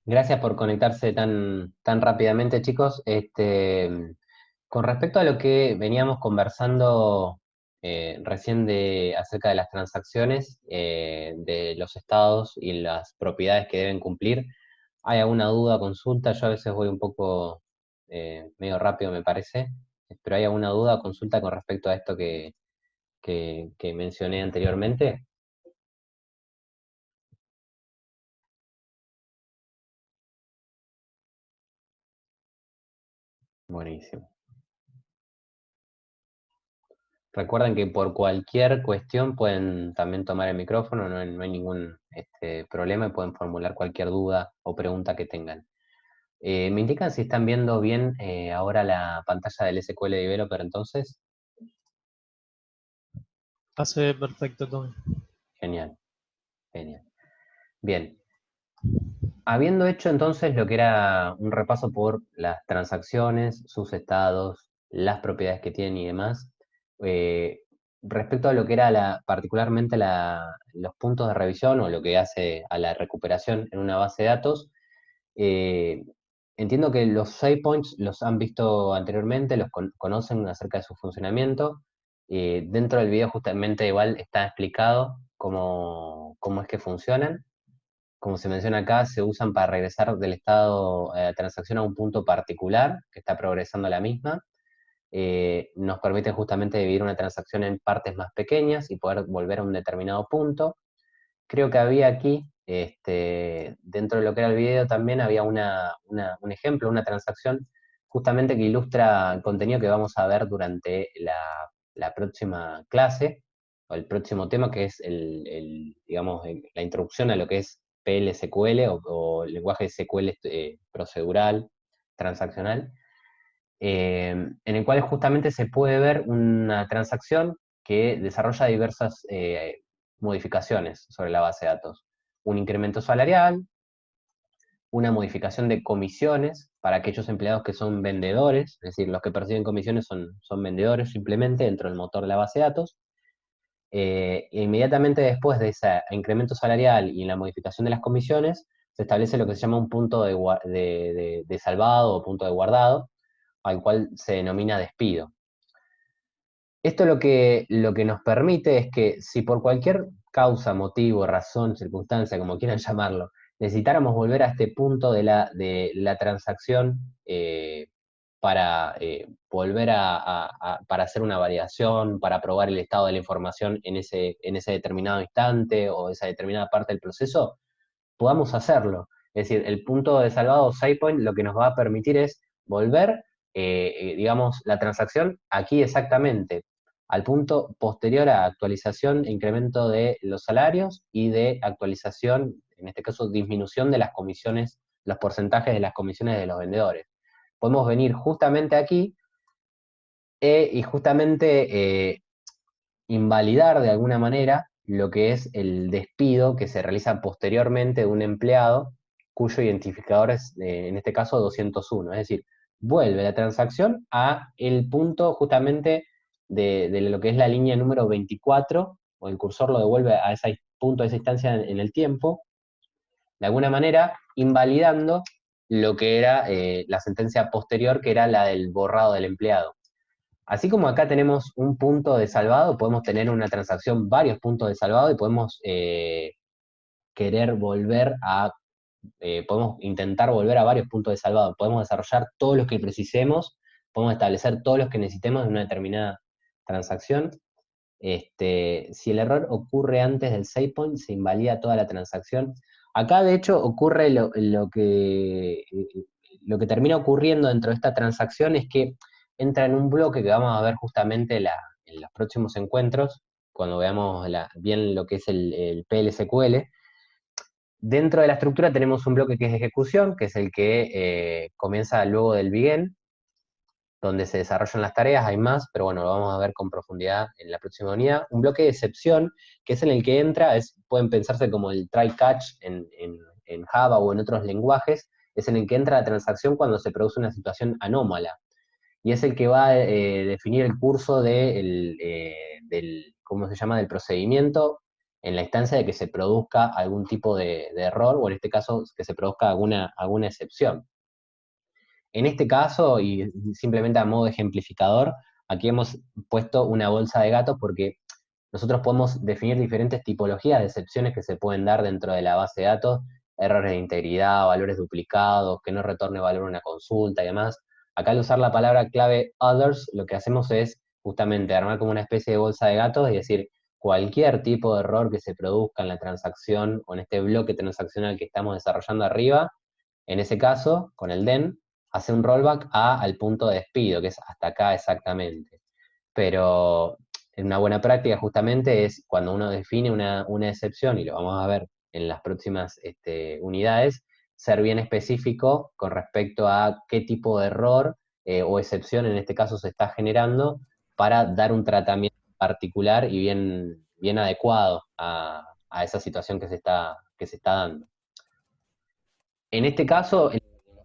Gracias por conectarse tan rápidamente, chicos. Con respecto a lo que veníamos conversando recién acerca de las transacciones, de los estados y las propiedades que deben cumplir, ¿hay alguna duda, consulta? Yo a veces voy un poco medio rápido, me parece, pero ¿hay alguna duda, consulta con respecto a esto que mencioné anteriormente? Buenísimo. Recuerden que por cualquier cuestión pueden también tomar el micrófono, no hay ningún problema y pueden formular cualquier duda o pregunta que tengan. ¿Me indican si están viendo bien ahora la pantalla del SQL Developer entonces? Hace perfecto, Tommy. Genial, genial. Bien, habiendo hecho entonces lo que era un repaso por las transacciones, sus estados, las propiedades que tienen y demás, eh, respecto a lo que era particularmente los puntos de revisión o lo que hace a la recuperación en una base de datos, eh, entiendo que los save points los han visto anteriormente, los conocen acerca de su funcionamiento. Dentro del video justamente igual está explicado cómo es que funcionan. Como se menciona acá, se usan para regresar del estado de transacción a un punto particular que está progresando la misma. Nos permiten justamente dividir una transacción en partes más pequeñas y poder volver a un determinado punto. Creo que había aquí, dentro de lo que era el video también, había un ejemplo, una transacción justamente que ilustra el contenido que vamos a ver durante la próxima clase, o el próximo tema, que es digamos, la introducción a lo que es PL-SQL o lenguaje SQL procedural, transaccional, en el cual justamente se puede ver una transacción que desarrolla diversas modificaciones sobre la base de datos. Un incremento salarial, una modificación de comisiones para aquellos empleados que son vendedores, es decir, los que perciben comisiones son vendedores simplemente dentro del motor de la base de datos. E inmediatamente después de ese incremento salarial y la modificación de las comisiones, se establece lo que se llama un punto de salvado o punto de guardado, al cual se denomina despido. Esto lo que nos permite es que si por cualquier causa, motivo, razón, circunstancia, como quieran llamarlo, necesitáramos volver a este punto de la transacción para volver para hacer una validación, para probar el estado de la información en ese determinado instante o esa determinada parte del proceso, podamos hacerlo. Es decir, el punto de salvado SavePoint lo que nos va a permitir es volver, digamos, la transacción aquí exactamente, al punto posterior a actualización e incremento de los salarios y de actualización, en este caso disminución de las comisiones, los porcentajes de las comisiones de los vendedores. Podemos venir justamente aquí y justamente invalidar de alguna manera lo que es el despido que se realiza posteriormente de un empleado cuyo identificador es, en este caso, 201. Es decir, vuelve la transacción a el punto justamente de lo que es la línea número 24, o el cursor lo devuelve a ese punto, a esa instancia en el tiempo, de alguna manera invalidando lo que era la sentencia posterior, que era la del borrado del empleado. Así como acá tenemos un punto de salvado, podemos tener una transacción, varios puntos de salvado, y podemos querer podemos intentar volver a varios puntos de salvado. Podemos desarrollar todos los que precisemos, podemos establecer todos los que necesitemos en una determinada transacción. Si el error ocurre antes del save point, se invalida toda la transacción. Acá, de hecho, ocurre lo que termina ocurriendo dentro de esta transacción es que entra en un bloque que vamos a ver justamente en los próximos encuentros, cuando veamos bien lo que es el PL/SQL. Dentro de la estructura tenemos un bloque que es de ejecución, que es el que comienza luego del begin, donde se desarrollan las tareas. Hay más, pero bueno, lo vamos a ver con profundidad en la próxima unidad. Un bloque de excepción, que es en el que entra, pueden pensarse como el try-catch en Java o en otros lenguajes, es en el que entra la transacción cuando se produce una situación anómala. Y es el que va a definir el curso ¿cómo se llama?, del procedimiento en la instancia de que se produzca algún tipo de error, o en este caso que se produzca alguna excepción. En este caso, y simplemente a modo ejemplificador, aquí hemos puesto una bolsa de gatos porque nosotros podemos definir diferentes tipologías de excepciones que se pueden dar dentro de la base de datos, errores de integridad, valores duplicados, que no retorne valor a una consulta y demás. Acá al usar la palabra clave others, lo que hacemos es justamente armar como una especie de bolsa de gatos y decir cualquier tipo de error que se produzca en la transacción o en este bloque transaccional que estamos desarrollando arriba, en ese caso, con el den, hace un rollback al punto de despido, que es hasta acá exactamente. Pero una buena práctica justamente es cuando uno define una excepción, y lo vamos a ver en las próximas unidades, ser bien específico con respecto a qué tipo de error o excepción en este caso se está generando para dar un tratamiento particular y bien adecuado a esa situación que se está dando. En este caso, es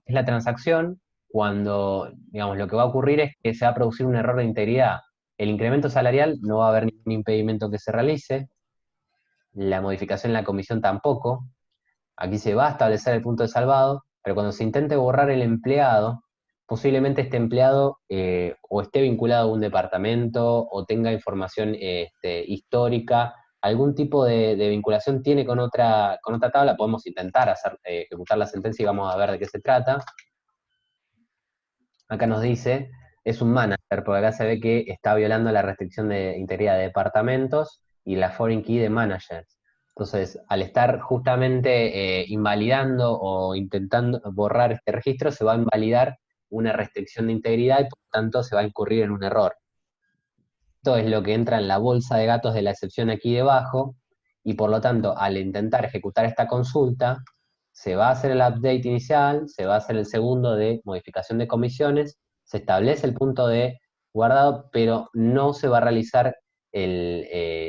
la transacción, cuando, digamos, lo que va a ocurrir es que se va a producir un error de integridad. El incremento salarial no va a haber ningún impedimento que se realice, la modificación en la comisión tampoco. Aquí se va a establecer el punto de salvado, pero cuando se intente borrar el empleado, posiblemente este empleado o esté vinculado a un departamento o tenga información histórica, algún tipo de vinculación tiene con otra tabla, podemos intentar ejecutar la sentencia y vamos a ver de qué se trata. Acá nos dice, es un manager, porque acá se ve que está violando la restricción de integridad de departamentos y la foreign key de managers. Entonces, al estar justamente invalidando o intentando borrar este registro, se va a invalidar una restricción de integridad y por lo tanto se va a incurrir en un error. Esto es lo que entra en la bolsa de gatos de la excepción aquí debajo, y por lo tanto, al intentar ejecutar esta consulta, se va a hacer el update inicial, se va a hacer el segundo de modificación de comisiones, se establece el punto de guardado, pero no se va a realizar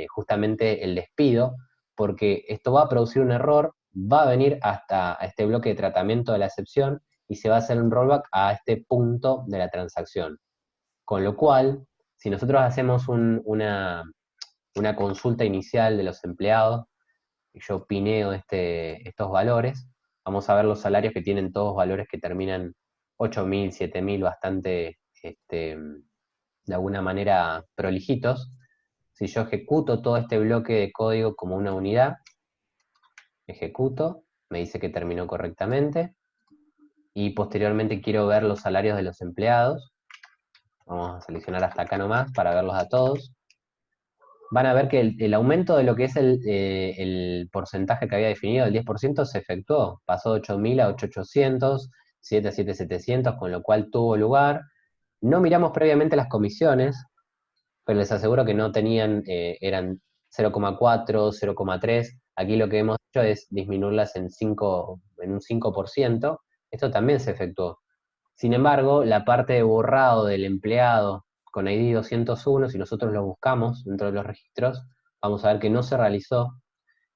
justamente el despido, porque esto va a producir un error, va a venir hasta este bloque de tratamiento de la excepción y se va a hacer un rollback a este punto de la transacción. Con lo cual, si nosotros hacemos una consulta inicial de los empleados, y yo pineo estos valores, vamos a ver los salarios que tienen todos valores que terminan 8.000, 7.000, bastante, de alguna manera, prolijitos. Si yo ejecuto todo este bloque de código como una unidad, ejecuto, me dice que terminó correctamente, y posteriormente quiero ver los salarios de los empleados. Vamos a seleccionar hasta acá nomás para verlos a todos. Van a ver que el aumento de lo que es el porcentaje que había definido, el 10%, se efectuó. Pasó de 8.000 a 8.800, 7 a 7.700, con lo cual tuvo lugar. No miramos previamente las comisiones, pero les aseguro que no tenían, eran 0,4, 0,3. Aquí lo que hemos hecho es disminuirlas en un 5%. Esto también se efectuó. Sin embargo, la parte de borrado del empleado con ID 201, si nosotros lo buscamos dentro de los registros, vamos a ver que no se realizó,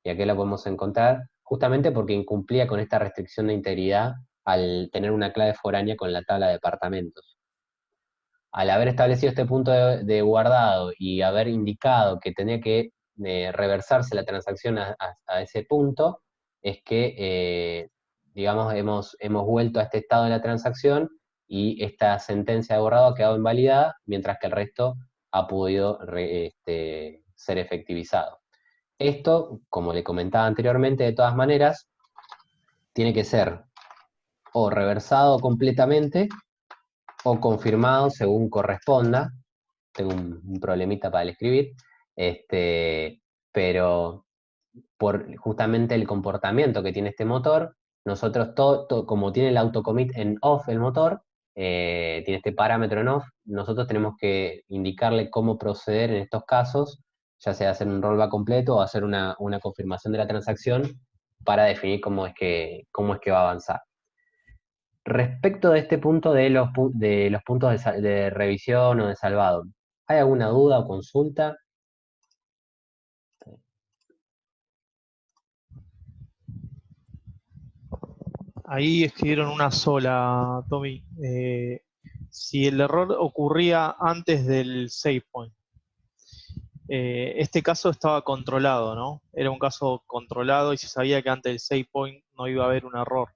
y aquí la podemos encontrar, justamente porque incumplía con esta restricción de integridad al tener una clave foránea con la tabla de departamentos. Al haber establecido este punto de guardado y haber indicado que tenía que reversarse la transacción a ese punto, es que, digamos, hemos vuelto a este estado de la transacción y esta sentencia de borrado ha quedado invalidada, mientras que el resto ha podido ser efectivizado. Esto, como le comentaba anteriormente, de todas maneras, tiene que ser o reversado completamente o confirmado según corresponda. Tengo un problemita para el escribir, pero por justamente el comportamiento que tiene este motor, nosotros como tiene el autocommit en off el motor, tiene este parámetro en off, nosotros tenemos que indicarle cómo proceder en estos casos, ya sea hacer un rollback completo o hacer una confirmación de la transacción para definir cómo es que va a avanzar. Respecto de este punto de los puntos de revisión o de salvado, ¿hay alguna duda o consulta? Ahí escribieron una sola, Tommy. Si el error ocurría antes del save point. Este caso estaba controlado, ¿no? Era un caso controlado y se sabía que antes del save point no iba a haber un error.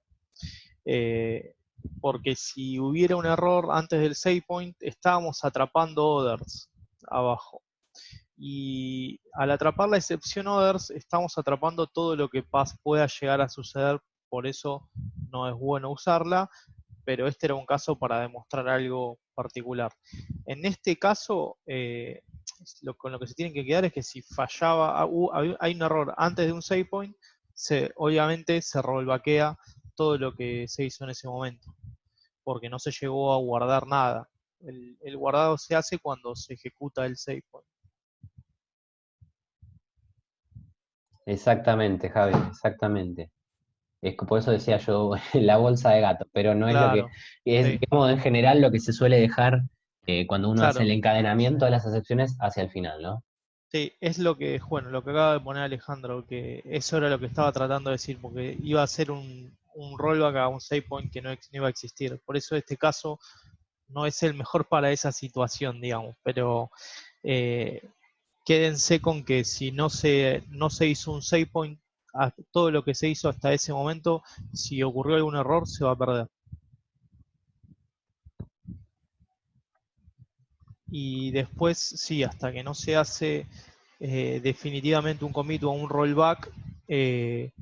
Eh, Porque si hubiera un error antes del save point, estábamos atrapando others abajo. Y al atrapar la excepción others, estamos atrapando todo lo que pueda llegar a suceder, por eso no es bueno usarla, pero este era un caso para demostrar algo particular. En este caso, con lo que se tienen que quedar es que si fallaba, hay un error antes de un save point, obviamente se rollbackea todo lo que se hizo en ese momento, porque no se llegó a guardar nada. El guardado se hace cuando se ejecuta el save point. Exactamente, Javi, exactamente. Por eso decía yo la bolsa de gato, pero no es lo que Claro, es, sí, digamos, en general lo que se suele dejar cuando uno hace el claro. encadenamiento de las excepciones hacia el final, ¿no? Sí, es lo que, bueno, lo que acaba de poner Alejandro, que eso era lo que estaba tratando de decir, porque iba a ser un rollback a un save point que no iba a existir. Por eso este caso no es el mejor para esa situación, digamos, pero eh, quédense con que si no se hizo un save point, todo lo que se hizo hasta ese momento, si ocurrió algún error, se va a perder. Y después, sí, hasta que no se hace definitivamente un commit o un rollback, eh,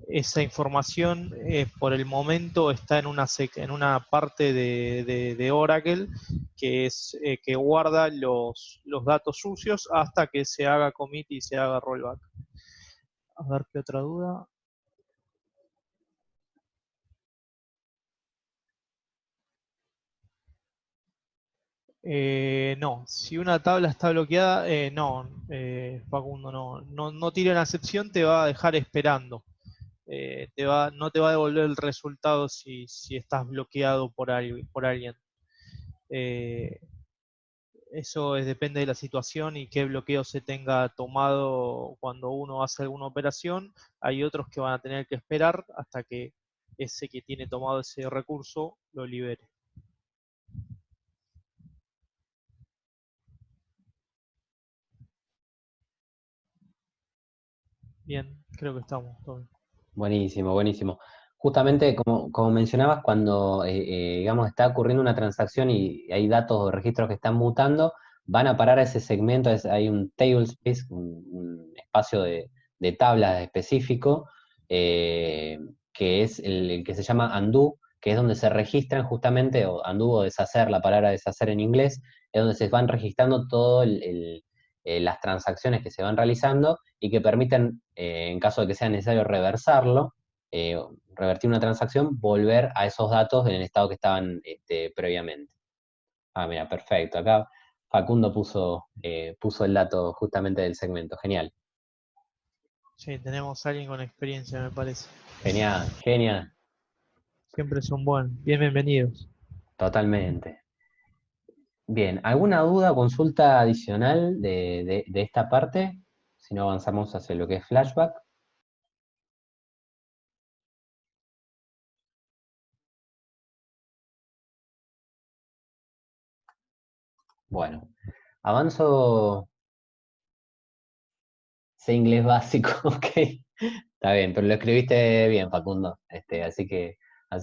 esa información por el momento está en una parte de Oracle que guarda los datos sucios hasta que se haga commit y se haga rollback. A ver qué otra duda. No, si una tabla está bloqueada, no, Facundo, no tire una excepción, te va a dejar esperando. No te va a devolver el resultado si estás bloqueado por alguien. Eh, Eso depende de la situación y qué bloqueo se tenga tomado cuando uno hace alguna operación. Hay otros que van a tener que esperar hasta que ese que tiene tomado ese recurso lo libere. Bien, creo que estamos todos. Buenísimo, buenísimo. Justamente como mencionabas, cuando digamos, está ocurriendo una transacción y hay datos o registros que están mutando, van a parar a ese segmento, hay un tablespace, un espacio de tablas específico, que es el que se llama undo, que es donde se registran justamente, o undo o deshacer, la palabra deshacer en inglés, es donde se van registrando todo las transacciones que se van realizando y que permiten, en caso de que sea necesario reversarlo, revertir una transacción, volver a esos datos en el estado que estaban previamente. Ah, mira, perfecto. Acá Facundo puso el dato justamente del segmento. Genial, Sí, tenemos a alguien con experiencia, me parece. genial, genial. Siempre son buenos. Bienvenidos. Totalmente. Bien, ¿alguna duda o consulta adicional de esta parte? Si no avanzamos hacia lo que es flashback. Bueno, avanzo. Sé inglés básico, ok. Está bien, pero lo escribiste bien, Facundo. Así que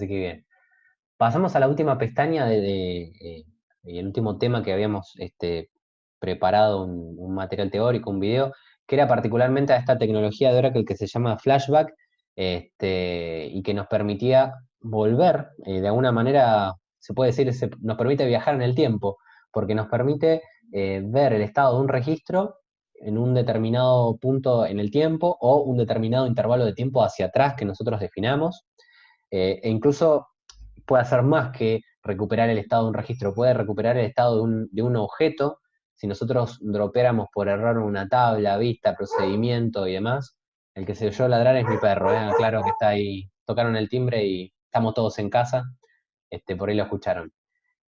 bien. Pasamos a la última pestaña y el último tema que habíamos preparado un material teórico, un video, que era particularmente a esta tecnología de Oracle que se llama Flashback, y que nos permitía volver, de alguna manera, se puede decir, nos permite viajar en el tiempo, porque nos permite ver el estado de un registro en un determinado punto en el tiempo o un determinado intervalo de tiempo hacia atrás que nosotros definamos, e incluso puede hacer más que recuperar el estado de un registro, puede recuperar el estado de un objeto. Si nosotros dropeáramos por error una tabla, vista, procedimiento y demás, el que se oyó ladrar es mi perro, claro que está ahí, tocaron el timbre y estamos todos en casa, por ahí lo escucharon.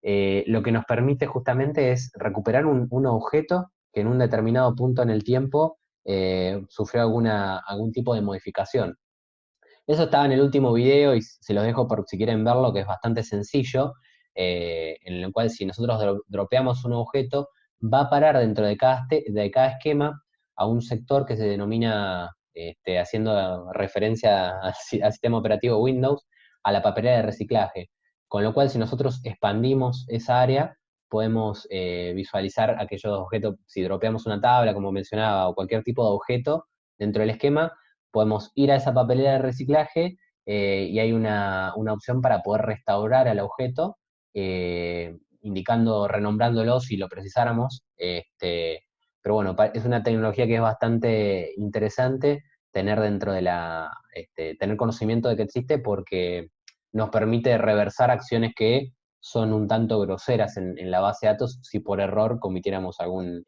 Lo que nos permite justamente es recuperar un objeto que en un determinado punto en el tiempo sufrió algún tipo de modificación. Eso estaba en el último video y se los dejo por si quieren verlo, que es bastante sencillo, en el cual si nosotros dropeamos un objeto, va a parar dentro de de cada esquema a un sector que se denomina, haciendo referencia al sistema operativo Windows, a la papelera de reciclaje. Con lo cual, si nosotros expandimos esa área, podemos visualizar aquellos objetos, si dropeamos una tabla, como mencionaba, o cualquier tipo de objeto dentro del esquema, podemos ir a esa papelera de reciclaje y hay una opción para poder restaurar al objeto, indicando, renombrándolo si lo precisáramos. Pero bueno, es una tecnología que es bastante interesante tener dentro de tener conocimiento de que existe, porque nos permite reversar acciones que son un tanto groseras en la base de datos si por error cometiéramos algún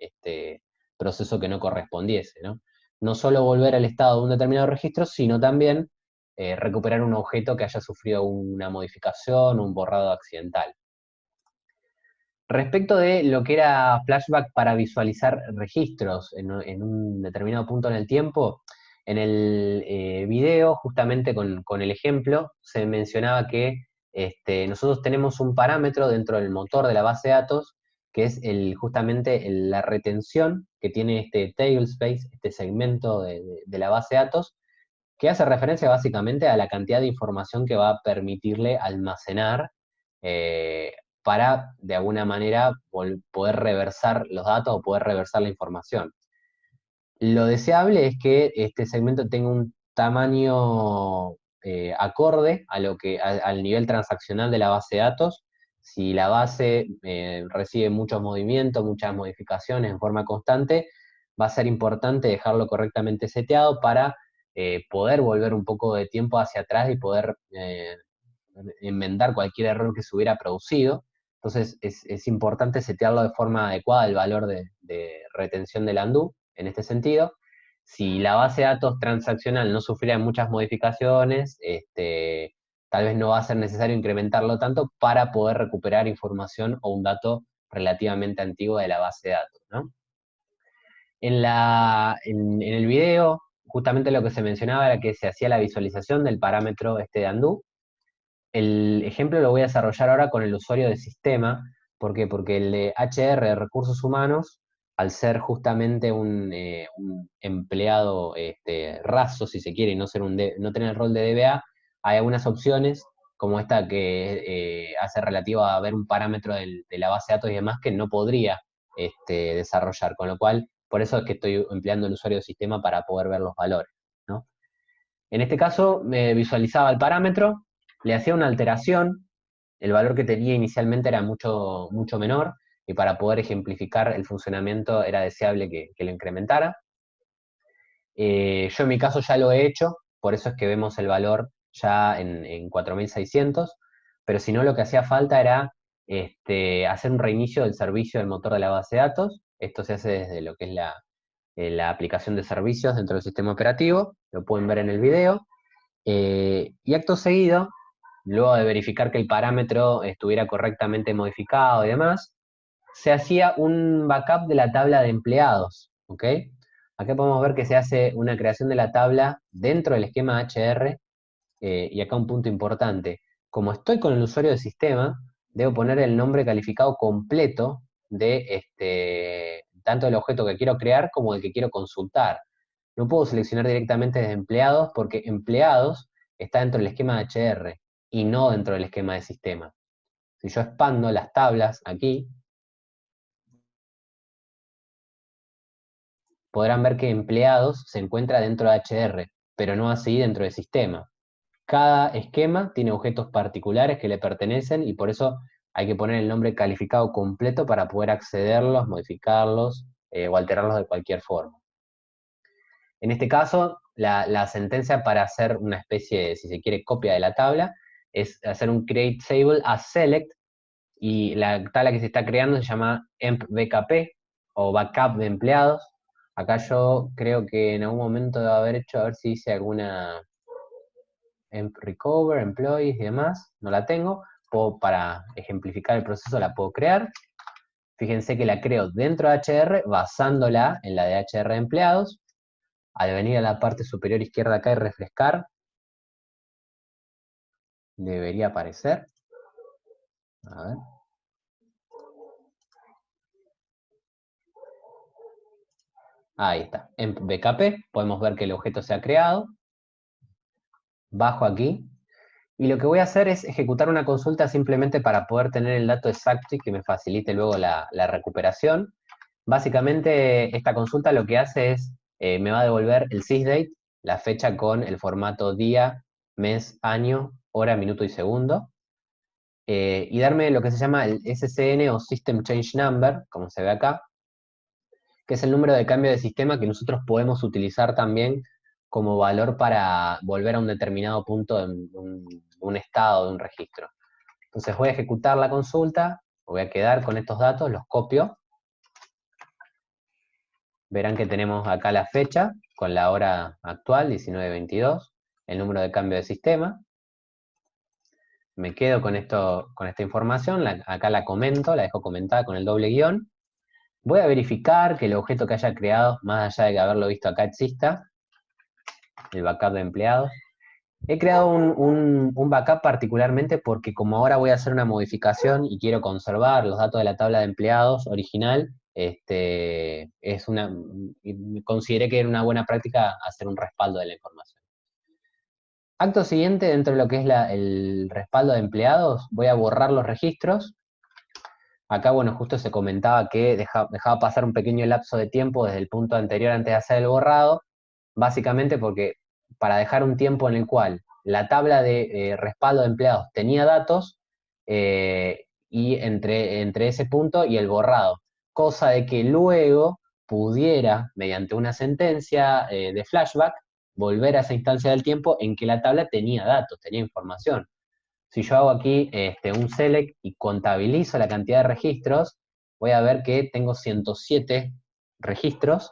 proceso que no correspondiese, ¿no? No solo volver al estado de un determinado registro, sino también recuperar un objeto que haya sufrido una modificación o un borrado accidental. Respecto de lo que era flashback para visualizar registros en un determinado punto en el tiempo, en el video, justamente con el ejemplo, se mencionaba que nosotros tenemos un parámetro dentro del motor de la base de datos, que es justamente la retención que tiene este tablespace, este segmento de la base de datos, que hace referencia básicamente a la cantidad de información que va a permitirle almacenar eh, para, de alguna manera, poder reversar los datos o poder reversar la información. Lo deseable es que este segmento tenga un tamaño acorde a al nivel transaccional de la base de datos. Si la base recibe muchos movimientos, muchas modificaciones en forma constante, va a ser importante dejarlo correctamente seteado para poder volver un poco de tiempo hacia atrás y poder enmendar cualquier error que se hubiera producido. Entonces es importante setearlo de forma adecuada el valor de retención del undo en este sentido. Si la base de datos transaccional no sufriera muchas modificaciones, tal vez no va a ser necesario incrementarlo tanto para poder recuperar información o un dato relativamente antiguo de la base de datos, ¿no? En el video, justamente lo que se mencionaba era que se hacía la visualización del parámetro de undo. El ejemplo lo voy a desarrollar ahora con el usuario de sistema. ¿Por qué? Porque el de HR de recursos humanos, al ser justamente un empleado raso, si se quiere, y no, no tener el rol de DBA, hay algunas opciones, como esta que hace relativo a ver un parámetro de la base de datos y demás, que no podría desarrollar. Con lo cual, por eso es que estoy empleando el usuario de sistema para poder ver los valores, ¿no? En este caso, me visualizaba el parámetro, le hacía una alteración, el valor que tenía inicialmente era mucho, mucho menor, y para poder ejemplificar el funcionamiento era deseable que lo incrementara. Yo en mi caso ya lo he hecho, por eso es que vemos el valor ya en 4600, pero si no, lo que hacía falta era hacer un reinicio del servicio del motor de la base de datos. Esto se hace desde lo que es la aplicación de servicios dentro del sistema operativo, lo pueden ver en el video. Y acto seguido, luego de verificar que el parámetro estuviera correctamente modificado y demás, se hacía un backup de la tabla de empleados, ¿ok? Acá podemos ver que se hace una creación de la tabla dentro del esquema HR, y acá un punto importante. Como estoy con el usuario de sistema, debo poner el nombre calificado completo de tanto del objeto que quiero crear como del que quiero consultar. No puedo seleccionar directamente desde empleados porque empleados está dentro del esquema de HR y no dentro del esquema de sistema. Si yo expando las tablas aquí, podrán ver que empleados se encuentra dentro de HR, pero no así dentro del sistema. Cada esquema tiene objetos particulares que le pertenecen y por eso hay que poner el nombre calificado completo para poder accederlos, modificarlos o alterarlos de cualquier forma. En este caso, la sentencia para hacer una especie de, si se quiere, copia de la tabla, es hacer un create table as select, y la tabla que se está creando se llama empbkp, o backup de empleados. Acá yo creo que en algún momento debo haber hecho, a ver si hice alguna recover, employees y demás, no la tengo. Para ejemplificar el proceso la puedo crear. Fíjense que la creo dentro de HR, basándola en la de HR empleados. Al venir a la parte superior izquierda acá y refrescar, debería aparecer. A ver. Ahí está. En BKP podemos ver que el objeto se ha creado. Bajo aquí. Y lo que voy a hacer es ejecutar una consulta simplemente para poder tener el dato exacto y que me facilite luego la recuperación. Básicamente, esta consulta lo que hace es, me va a devolver el sysdate, la fecha con el formato día, mes, año, hora, minuto y segundo. Y darme lo que se llama el SCN o System Change Number, como se ve acá, que es el número de cambio de sistema que nosotros podemos utilizar también como valor para volver a un determinado punto de un estado, de un registro. Entonces voy a ejecutar la consulta, voy a quedar con estos datos, los copio. Verán que tenemos acá la fecha con la hora actual, 19:22, el número de cambio de sistema. Me quedo con esta información, acá la comento, la dejo comentada con el doble guión. Voy a verificar que el objeto que haya creado, más allá de haberlo visto acá, exista, el backup de empleados. He creado un backup particularmente porque como ahora voy a hacer una modificación y quiero conservar los datos de la tabla de empleados original, consideré que era una buena práctica hacer un respaldo de la información. Acto siguiente, dentro de lo que es el respaldo de empleados, voy a borrar los registros. Acá, bueno, justo se comentaba que dejaba pasar un pequeño lapso de tiempo desde el punto anterior antes de hacer el borrado, básicamente porque para dejar un tiempo en el cual la tabla de respaldo de empleados tenía datos y entre ese punto y el borrado, cosa de que luego pudiera, mediante una sentencia de flashback, volver a esa instancia del tiempo en que la tabla tenía datos, tenía información. Si yo hago aquí un select y contabilizo la cantidad de registros, voy a ver que tengo 107 registros.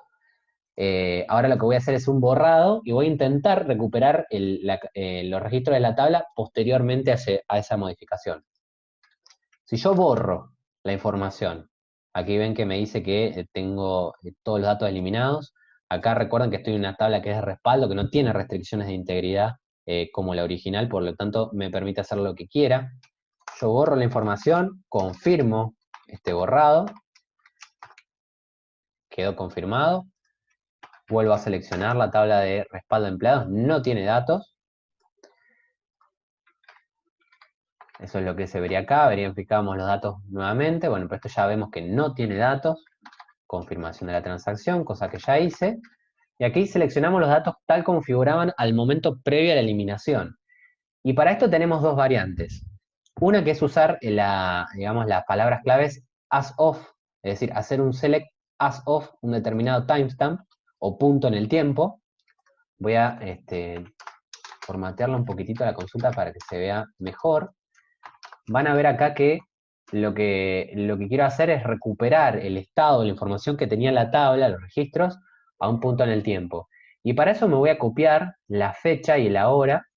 Ahora lo que voy a hacer es un borrado y voy a intentar recuperar los registros de la tabla posteriormente a esa modificación. Si yo borro la información, aquí ven que me dice que tengo todos los datos eliminados. Acá recuerden que estoy en una tabla que es de respaldo, que no tiene restricciones de integridad como la original, por lo tanto me permite hacer lo que quiera. Yo borro la información, confirmo este borrado, quedó confirmado. Vuelvo a seleccionar la tabla de respaldo de empleados, no tiene datos. Eso es lo que se vería acá, verificamos los datos nuevamente. Bueno, pero esto ya vemos que no tiene datos. Confirmación de la transacción, cosa que ya hice. Y aquí seleccionamos los datos tal como figuraban al momento previo a la eliminación. Y para esto tenemos dos variantes. Una que es usar digamos, las palabras claves as of, es decir, hacer un select as of un determinado timestamp o punto en el tiempo. Voy a formatearla un poquitito a la consulta para que se vea mejor. Van a ver acá que lo que quiero hacer es recuperar el estado de la información que tenía la tabla, los registros, a un punto en el tiempo. Y para eso me voy a copiar la fecha y la hora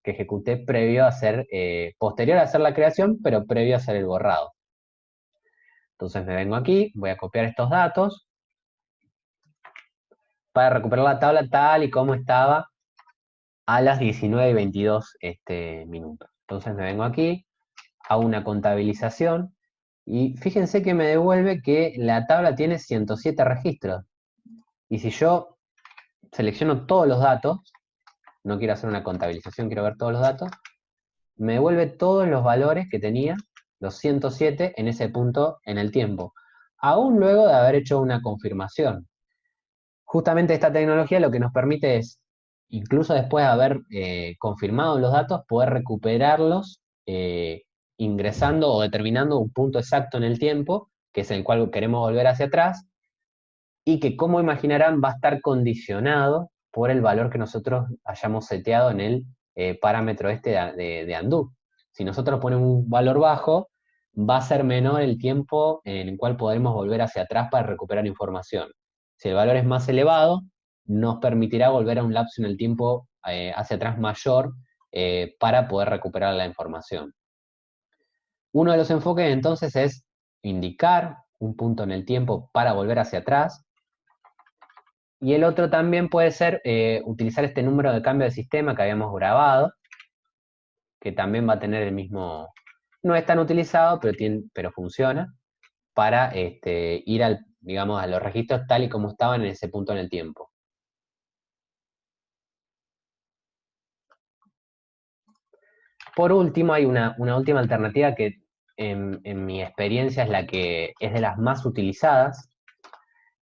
que ejecuté previo a hacer, posterior a hacer la creación, pero previo a hacer el borrado. Entonces me vengo aquí, voy a copiar estos datos para recuperar la tabla tal y como estaba a las 19:22 minutos. Entonces me vengo aquí, hago una contabilización y fíjense que me devuelve que la tabla tiene 107 registros. Y si yo selecciono todos los datos, no quiero hacer una contabilización, quiero ver todos los datos, me devuelve todos los valores que tenía, los 107, en ese punto en el tiempo, aún luego de haber hecho una confirmación. Justamente esta tecnología lo que nos permite es, incluso después de haber confirmado los datos, poder recuperarlos ingresando o determinando un punto exacto en el tiempo, que es el cual queremos volver hacia atrás, y que, como imaginarán, va a estar condicionado por el valor que nosotros hayamos seteado en el parámetro de undo. Si nosotros ponemos un valor bajo, va a ser menor el tiempo en el cual podremos volver hacia atrás para recuperar información. Si el valor es más elevado, nos permitirá volver a un lapso en el tiempo hacia atrás mayor para poder recuperar la información. Uno de los enfoques entonces es indicar un punto en el tiempo para volver hacia atrás. Y el otro también puede ser utilizar este número de cambio de sistema que habíamos grabado, que también va a tener el mismo, no es tan utilizado, pero funciona, para ir digamos, a los registros tal y como estaban en ese punto en el tiempo. Por último, hay una última alternativa que en mi experiencia es la que es de las más utilizadas,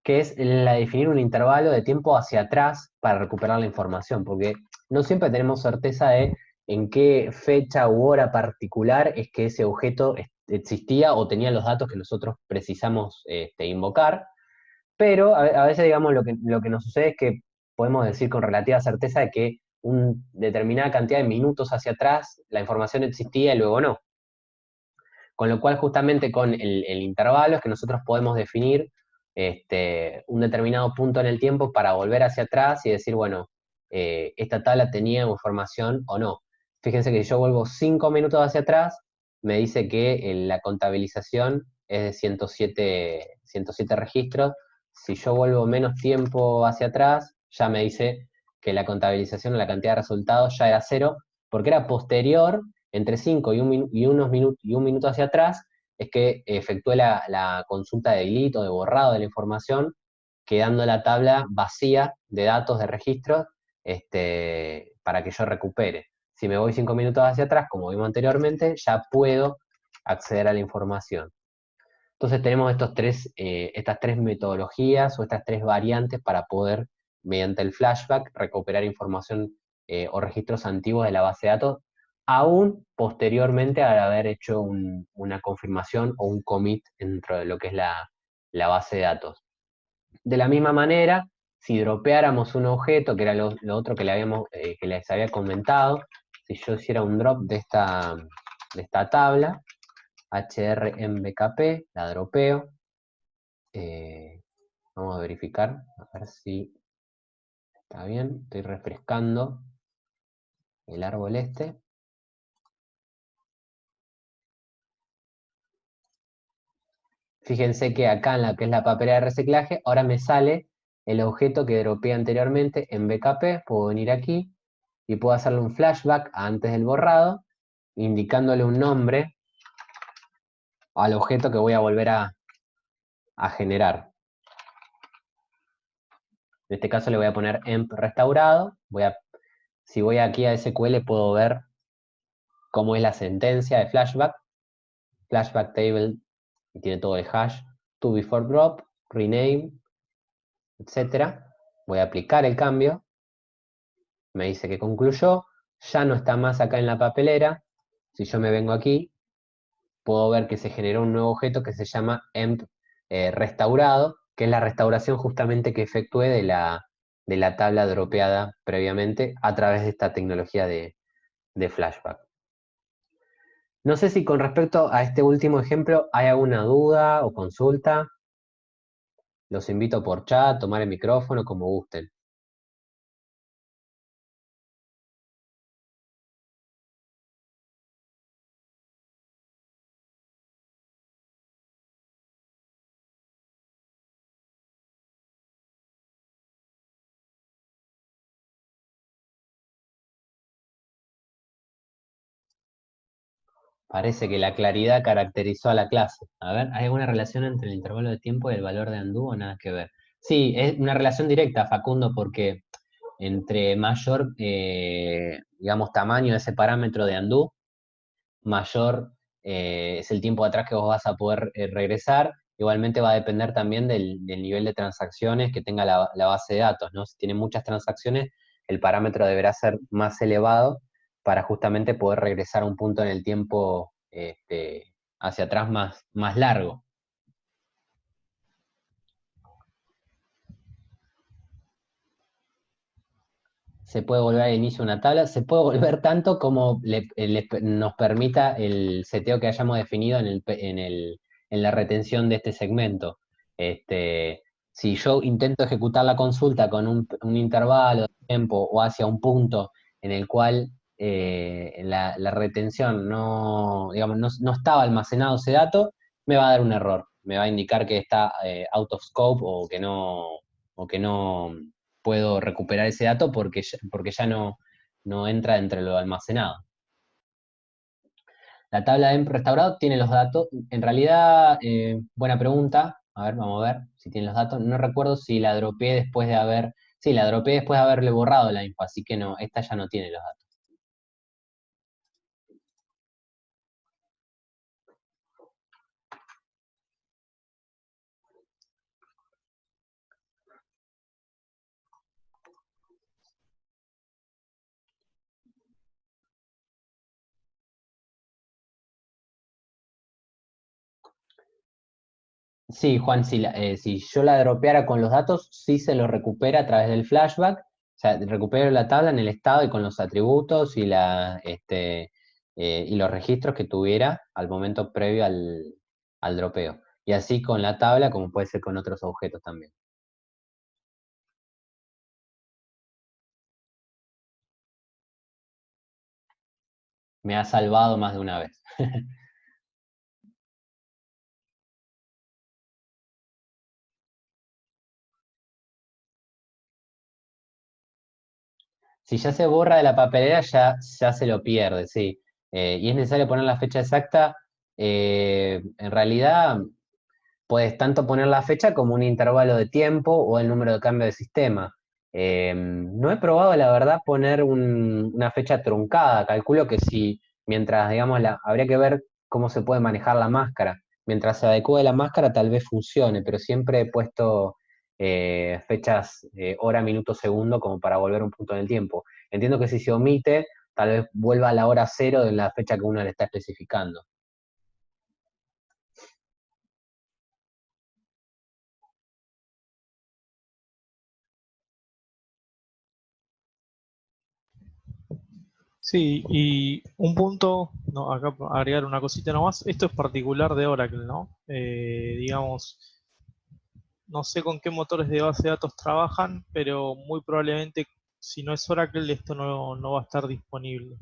que es la de definir un intervalo de tiempo hacia atrás para recuperar la información, porque no siempre tenemos certeza de en qué fecha u hora particular es que ese objeto existía o tenía los datos que nosotros precisamos invocar, pero a veces, digamos, lo que nos sucede es que podemos decir con relativa certeza de que una determinada cantidad de minutos hacia atrás la información existía y luego no. Con lo cual, justamente con el intervalo es que nosotros podemos definir un determinado punto en el tiempo para volver hacia atrás y decir, bueno, esta tabla tenía información o no. Fíjense que si yo vuelvo 5 minutos hacia atrás, me dice que la contabilización es de 107 registros. Si yo vuelvo menos tiempo hacia atrás, ya me dice que la contabilización o la cantidad de resultados ya era cero, porque era posterior entre 5 y un minuto hacia atrás, es que efectué la consulta de delete o de borrado de la información, quedando la tabla vacía de datos de registros para que yo recupere. Si me voy 5 minutos hacia atrás, como vimos anteriormente, ya puedo acceder a la información. Entonces tenemos estas tres metodologías o estas tres variantes para poder, mediante el flashback, recuperar información o registros antiguos de la base de datos, aún posteriormente al haber hecho una confirmación o un commit dentro de lo que es la base de datos. De la misma manera, si dropeáramos un objeto, que era lo otro que les había comentado, si yo hiciera un drop de esta tabla, HRMBKP, la dropeo. Vamos a verificar, a ver si está bien. Estoy refrescando el árbol este. Fíjense que acá en la que es la papelera de reciclaje, ahora me sale el objeto que dropeé anteriormente en BKP. Puedo venir aquí y puedo hacerle un flashback antes del borrado, indicándole un nombre al objeto que voy a volver a generar. En este caso le voy a poner emp restaurado. Si voy aquí a SQL puedo ver cómo es la sentencia de flashback. Flashback table, y tiene todo el hash, to before drop, rename, etc. Voy a aplicar el cambio. Me dice que concluyó. Ya no está más acá en la papelera. Si yo me vengo aquí, puedo ver que se generó un nuevo objeto que se llama emp restaurado, que es la restauración justamente que efectué de la tabla dropeada previamente a través de esta tecnología de flashback. No sé si con respecto a este último ejemplo hay alguna duda o consulta. Los invito por chat, tomar el micrófono, como gusten. Parece que la claridad caracterizó a la clase. A ver, ¿hay alguna relación entre el intervalo de tiempo y el valor de undo o nada que ver? Sí, es una relación directa, Facundo, porque entre mayor, digamos, tamaño de ese parámetro de undo, mayor es el tiempo atrás que vos vas a poder regresar. Igualmente va a depender también del nivel de transacciones que tenga la base de datos, ¿no? Si tiene muchas transacciones, el parámetro deberá ser más elevado para justamente poder regresar a un punto en el tiempo hacia atrás más largo. Se puede volver al inicio de una tabla, se puede volver tanto como nos permita el seteo que hayamos definido en la retención de este segmento. Si yo intento ejecutar la consulta con un intervalo de tiempo o hacia un punto en el cual la retención digamos, no estaba almacenado ese dato, me va a dar un error. Me va a indicar que está out of scope o que no puedo recuperar ese dato porque ya no entra entre lo almacenado. La tabla de restaurado tiene los datos. En realidad, buena pregunta. A ver, vamos a ver si tiene los datos. No recuerdo si la dropeé después de haber... Sí, la dropeé después de haberle borrado la info, así que no, esta ya no tiene los datos. Sí, Juan, si yo la dropeara con los datos, sí se los recupera a través del flashback. O sea, recupero la tabla en el estado y con los atributos y los registros que tuviera al momento previo al dropeo. Y así con la tabla, como puede ser con otros objetos también. Me ha salvado más de una vez. Si ya se borra de la papelera, ya se lo pierde, sí. Y es necesario poner la fecha exacta. En realidad, puedes tanto poner la fecha como un intervalo de tiempo o el número de cambio de sistema. No he probado, la verdad, poner una fecha truncada. Calculo que si, mientras, digamos, habría que ver cómo se puede manejar la máscara. Mientras se adecue la máscara, tal vez funcione, pero siempre he puesto fechas hora, minuto, segundo, como para volver un punto en el tiempo. Entiendo que si se omite, tal vez vuelva a la hora cero de la fecha que uno le está especificando. Sí, y un punto, no, acá agregar una cosita nomás, esto es particular de Oracle, ¿no? Digamos, no sé con qué motores de base de datos trabajan, pero muy probablemente si no es Oracle esto no va a estar disponible.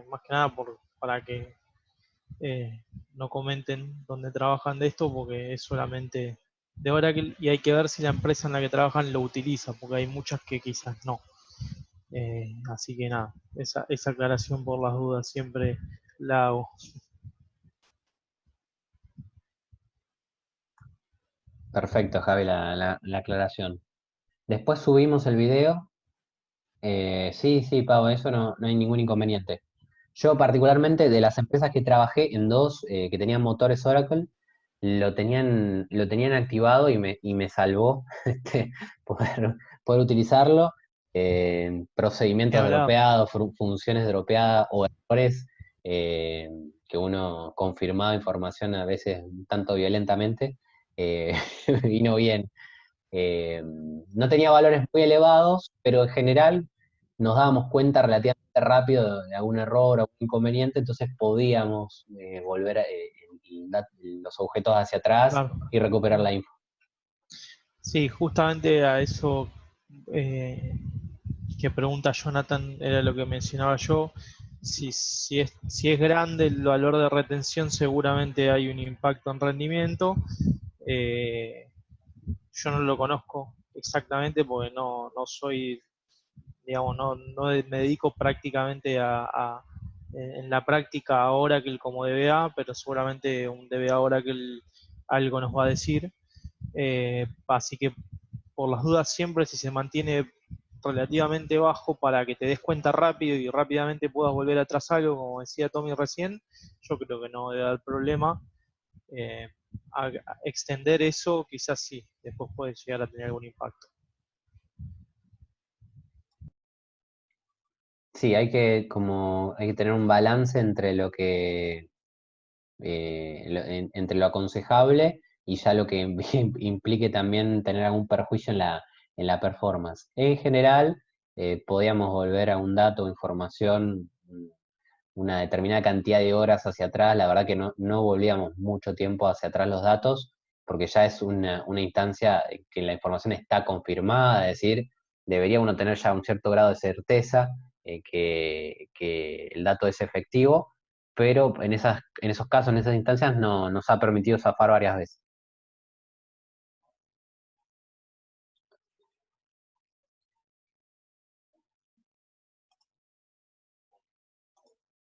Más que nada para que no comenten dónde trabajan de esto, porque es solamente de Oracle y hay que ver si la empresa en la que trabajan lo utiliza, porque hay muchas que quizás no. Así que nada, esa aclaración por las dudas siempre la hago. Perfecto, Javi, la aclaración. Después subimos el video. Sí, sí, Pau, eso no hay ningún inconveniente. Yo particularmente de las empresas que trabajé en dos que tenían motores Oracle, lo tenían activado y me salvó poder utilizarlo. Ni Procedimientos hablar. dropeados, funciones dropeadas o errores eh, que uno confirmaba información a veces un tanto violentamente, eh, vino bien. No tenía valores muy elevados, pero en general nos dábamos cuenta relativamente rápido de algún error o algún inconveniente, entonces podíamos volver los objetos hacia atrás Claro. y recuperar la info. Sí, justamente a eso eh, que pregunta Jonathan era lo que mencionaba yo. Si es grande el valor de retención, seguramente hay un impacto en rendimiento. Eh, yo no lo conozco exactamente porque no soy, digamos, no me dedico prácticamente en la práctica a Oracle como DBA, pero seguramente un DBA Oracle algo nos va a decir. Así que por las dudas siempre si se mantiene relativamente bajo para que te des cuenta rápido y rápidamente puedas volver atrás algo, como decía Tommy recién, yo creo que no debe haber problema. Eh, Extender eso quizás sí, después puede llegar a tener algún impacto. Sí, hay que tener un balance entre entre lo aconsejable y ya lo que implique también tener algún perjuicio en la performance. En general, podíamos volver a un dato o información una determinada cantidad de horas hacia atrás, la verdad que no volvíamos mucho tiempo hacia atrás los datos, porque ya es una instancia que la información está confirmada, es decir, debería uno tener ya un cierto grado de certeza que el dato es efectivo, pero en esos casos, en esas instancias, nos ha permitido zafar varias veces.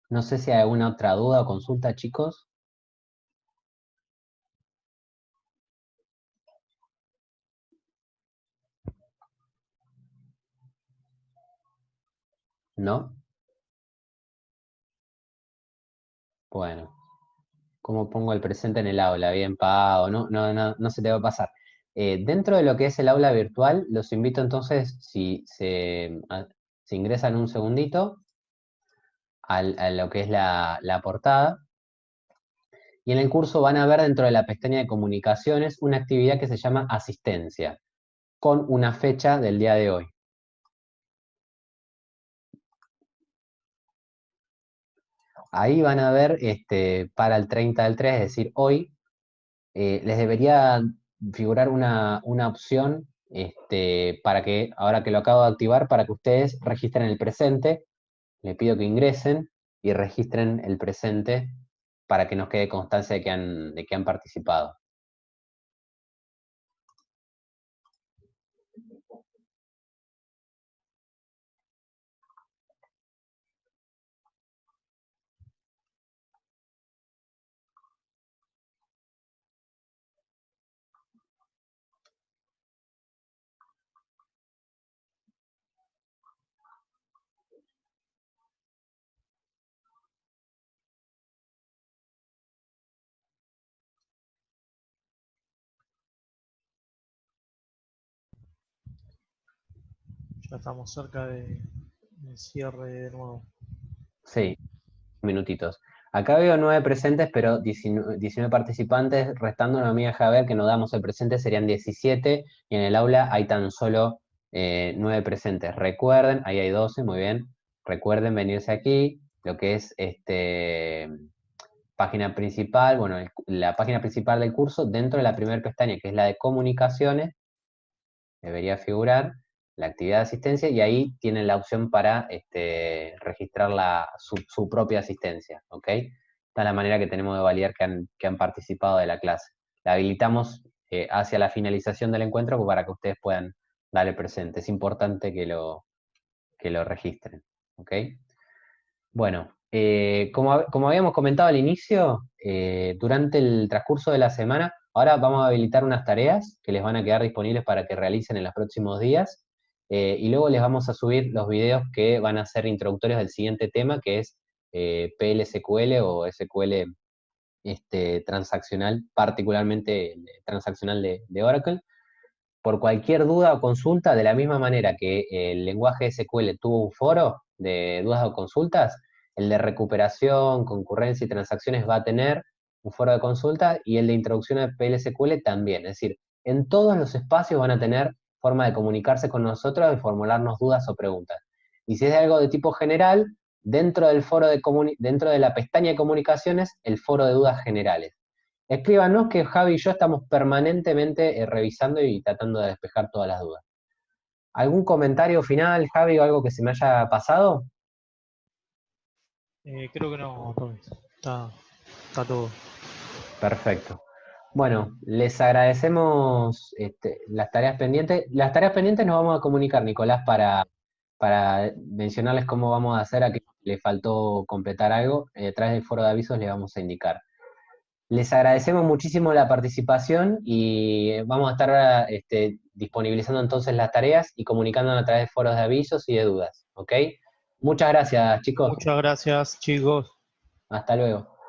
No sé si hay alguna otra duda o consulta, chicos. ¿No? Bueno, ¿cómo pongo el presente en el aula? Bien, Pau, no se te va a pasar. Dentro de lo que es el aula virtual, los invito entonces, si se ingresan un segundito a lo que es la portada, y en el curso van a ver dentro de la pestaña de comunicaciones una actividad que se llama asistencia, con una fecha del día de hoy. Ahí van a ver para el 30 del 3, es decir, hoy, les debería figurar una opción para que, ahora que lo acabo de activar, para que ustedes registren el presente. Les pido que ingresen y registren el presente para que nos quede constancia de que han participado. Ya estamos cerca del cierre de nuevo. Sí, minutitos. Acá veo 9 presentes, pero 19 participantes, restando una amiga Javier que no damos el presente, serían 17, y en el aula hay tan solo 9 presentes. Recuerden, ahí hay 12, muy bien. Recuerden venirse aquí, lo que es página principal, bueno, la página principal del curso, dentro de la primera pestaña, que es la de comunicaciones, debería figurar la actividad de asistencia y ahí tienen la opción para registrar su propia asistencia, ¿ok? Esta es la manera que tenemos de validar que han participado de la clase. La habilitamos hacia la finalización del encuentro para que ustedes puedan darle presente. Es importante que lo registren, ¿ok? Bueno, como habíamos comentado al inicio, durante el transcurso de la semana, ahora vamos a habilitar unas tareas que les van a quedar disponibles para que realicen en los próximos días, y luego les vamos a subir los videos que van a ser introductorios del siguiente tema, que es PL/SQL o SQL transaccional, particularmente transaccional de Oracle. Por cualquier duda o consulta, de la misma manera que el lenguaje SQL tuvo un foro de dudas o consultas, el de recuperación, concurrencia y transacciones va a tener un foro de consulta, y el de introducción a PL/SQL también. Es decir, en todos los espacios van a tener forma de comunicarse con nosotros y formularnos dudas o preguntas. Y si es de algo de tipo general, dentro del foro dentro de la pestaña de comunicaciones, el foro de dudas generales. Escríbanos, que Javi y yo estamos permanentemente revisando y tratando de despejar todas las dudas. ¿Algún comentario final, Javi, o algo que se me haya pasado? Creo que no, Tommy. Está todo. Perfecto. Bueno, les agradecemos las tareas pendientes. Las tareas pendientes nos vamos a comunicar, Nicolás, para mencionarles cómo vamos a hacer a que le faltó completar algo. A través del foro de avisos le vamos a indicar. Les agradecemos muchísimo la participación y vamos a estar ahora, disponibilizando entonces las tareas y comunicándonos a través de foros de avisos y de dudas, ¿ok? Muchas gracias, chicos. Muchas gracias, chicos. Hasta luego.